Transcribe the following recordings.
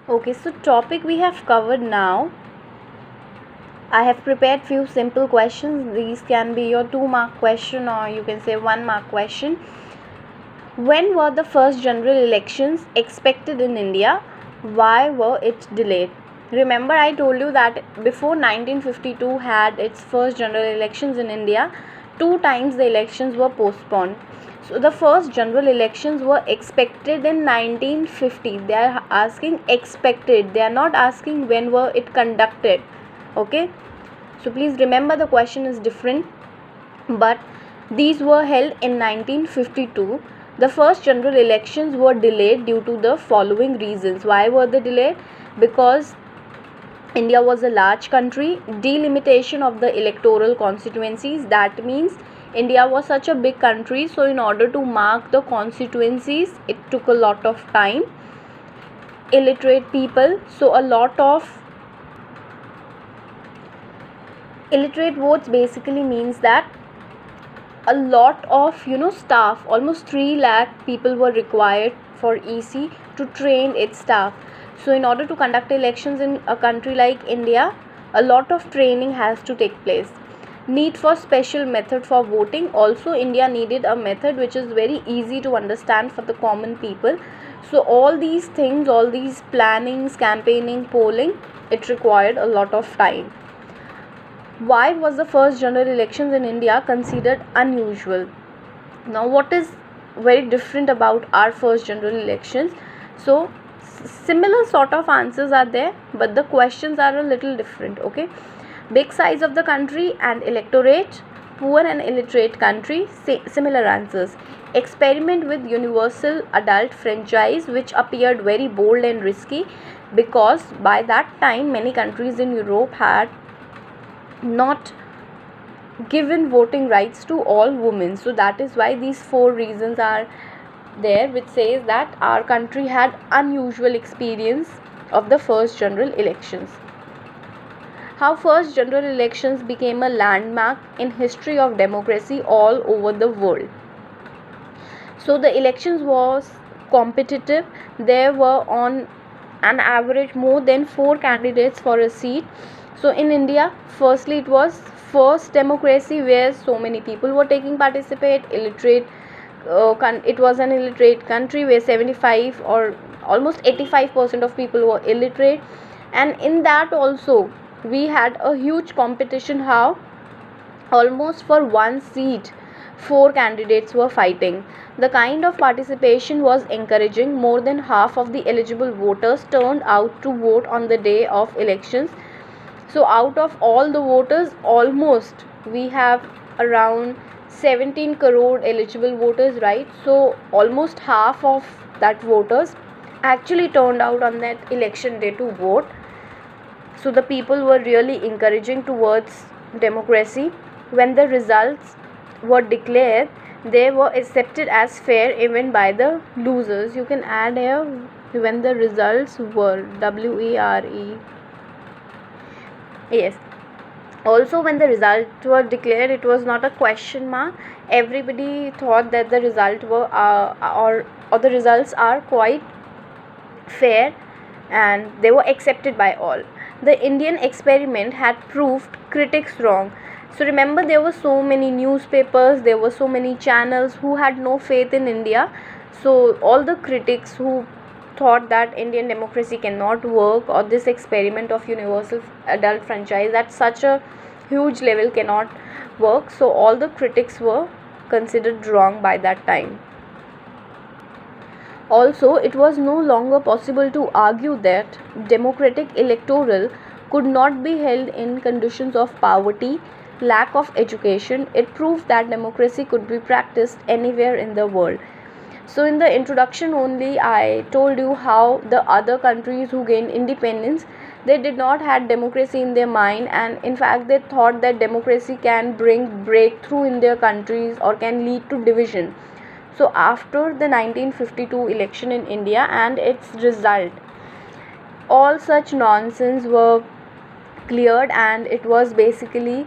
Okay, so topic we have covered now. I have prepared few simple questions. These can be your 2-mark question, or you can say 1-mark question. When were the first general elections expected in India? Why were it delayed? Remember, I told you that before 1952 had its first general elections in India, 2 times the elections were postponed. So the first general elections were expected in 1950. They are asking expected. They are not asking when were it conducted. Okay. So please remember the question is different. But these were held in 1952. The first general elections were delayed due to the following reasons. Why were they delayed? Because India was a large country, delimitation of the electoral constituencies. That means India was such a big country, so in order to mark the constituencies, it took a lot of time. Illiterate people, so a lot of illiterate votes basically means that a lot of staff, almost 3 lakh people were required for EC to train its staff. So in order to conduct elections in a country like India, a lot of training has to take place. Need for special method for voting. Also India needed a method which is very easy to understand for the common people. So all these things, all these plannings, campaigning, polling, it required a lot of time. Why was the first general elections in India considered unusual? Now what is very different about our first general elections? So similar sort of answers are there, but the questions are a little different. Okay, big size of the country and electorate, poor and illiterate country, similar answers. Experiment with universal adult franchise, which appeared very bold and risky, because by that time many countries in Europe had not given voting rights to all women. So that is why these 4 reasons are there, which says that our country had unusual experience of the first general elections. How first general elections became a landmark in history of democracy all over the world. So the elections was competitive. There were on an average more than 4 candidates for a seat. So in India, firstly it was first democracy where so many people were taking participate. Illiterate, it was an illiterate country where 75 or almost 85% of people were illiterate, and in that also we had a huge competition. How? Almost for one seat 4 candidates were fighting. The kind of participation was encouraging. More than half of the eligible voters turned out to vote on the day of elections. So out of all the voters, almost we have around 17 crore eligible voters, right? So almost half of that voters actually turned out on that election day to vote. So the people were really encouraging towards democracy. When the results were declared, they were accepted as fair even by the losers. You can add here when the results were, WERE. Yes. Also when the results were declared, it was not a question mark. Everybody thought that the result were or the results are quite fair and they were accepted by all. The Indian experiment had proved critics wrong. So remember, there were so many newspapers, there were so many channels who had no faith in India. So all the critics who thought that Indian democracy cannot work, or this experiment of universal adult franchise at such a huge level cannot work, so all the critics were considered wrong by that time. Also, it was no longer possible to argue that democratic electoral could not be held in conditions of poverty, lack of education. It proved that democracy could be practiced anywhere in the world. So in the introduction only, I told you how the other countries who gained independence, they did not had democracy in their mind, and in fact they thought that democracy can bring breakthrough in their countries or can lead to division. So after the 1952 election in India and its result, all such nonsense were cleared, and it was basically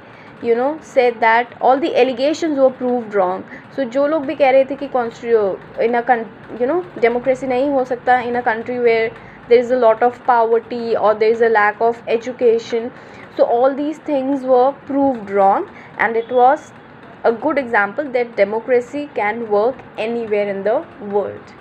said that all the allegations were proved wrong. So जो लोग भी कह रहे थे कि in a democracy नहीं हो सकता in a country where there is a lot of poverty or there is a lack of education. So all these things were proved wrong, and it was a good example that democracy can work anywhere in the world.